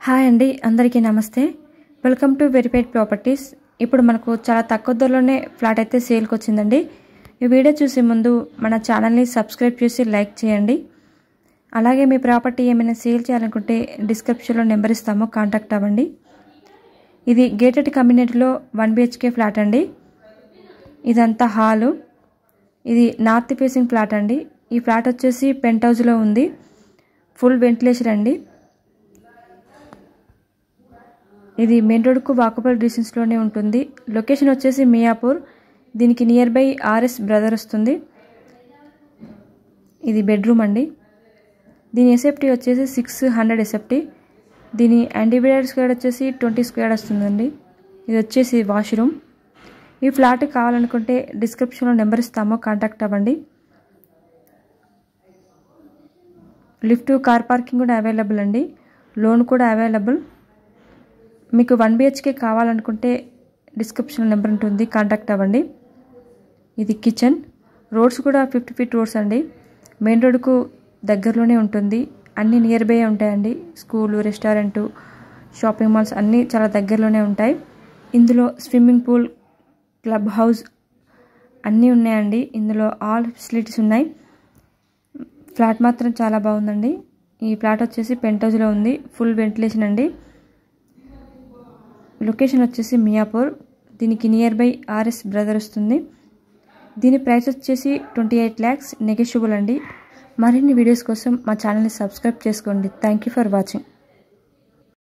Hi అండి, అందరికీ నమస్తే. Welcome to verified properties. ఇప్పుడు మనకు చాలా తక్కువ ధరలోనే ఫ్లాట్ అయితే సేల్కి వచ్చిందండి. ఈ వీడియో చూసే ముందు మన ఛానల్ని సబ్స్క్రైబ్ చేసి లైక్ చేయండి. అలాగే మీ ప్రాపర్టీ ఏమైనా సేల్ చేయాలనుకుంటే డిస్క్రిప్షన్లో నెంబర్ ఇస్తాము, కాంటాక్ట్ అవ్వండి. ఇది గేటెడ్ కమ్యూనిటీలో 1 BHK ఫ్లాట్ అండి. ఇదంతా హాలు. ఇది నార్త్ ఫేసింగ్ ఫ్లాట్ అండి. ఈ ఫ్లాట్ వచ్చేసి పెంట్ హౌస్లో ఉంది. ఫుల్ వెంటిలేషన్ అండి. ఇది మెయిన్ రోడ్కు వాకబుల్ డిస్టెన్స్లోనే ఉంటుంది. లొకేషన్ వచ్చేసి మియాపూర్. దీనికి నియర్ బై RS బ్రదర్ వస్తుంది. ఇది బెడ్రూమ్ అండి. దీని ఎస్ఎఫ్టీ వచ్చేసి 600 ఎస్ఎఫ్టీ. దీని ఇండివిజువల్ స్క్వేర్ వచ్చేసి 20 స్క్వేర్ వస్తుందండి. ఇది వచ్చేసి వాష్రూమ్. ఈ ఫ్లాట్ కావాలనుకుంటే డిస్క్రిప్షన్లో నెంబర్ ఇస్తామో, కాంటాక్ట్ అవ్వండి. లిఫ్ట్, కార్ పార్కింగ్ కూడా అవైలబుల్ అండి. లోన్ కూడా అవైలబుల్. మీకు 1 BHK కావాలనుకుంటే డిస్క్రిప్షన్ నెంబర్ ఉంటుంది, కాంటాక్ట్ అవ్వండి. ఇది కిచెన్. రోడ్స్ కూడా 50 feet రోడ్స్ అండి. మెయిన్ రోడ్కు దగ్గరలోనే ఉంటుంది. అన్నీ నియర్ బై ఉంటాయండి. స్కూలు, రెస్టారెంటు, షాపింగ్ మాల్స్ అన్నీ చాలా దగ్గరలోనే ఉంటాయి. ఇందులో స్విమ్మింగ్ పూల్, క్లబ్ హౌస్ అన్నీ ఉన్నాయండి. ఇందులో ఆల్ ఫెసిలిటీస్ ఉన్నాయి. ఫ్లాట్ మాత్రం చాలా బాగుందండి. ఈ ఫ్లాట్ వచ్చేసి పెంట్ హౌస్లో ఉంది. ఫుల్ వెంటిలేషన్ అండి. లొకేషన్ వచ్చేసి మియాపూర్. దీనికి నియర్ బై RS బ్రదర్ వస్తుంది. దీని ప్రైస్ వచ్చేసి 28 lakhs నెగోషియబుల్ అండి. మరిన్ని వీడియోస్ కోసం మా ఛానల్ని సబ్స్క్రైబ్ చేసుకోండి. Thank you for watching.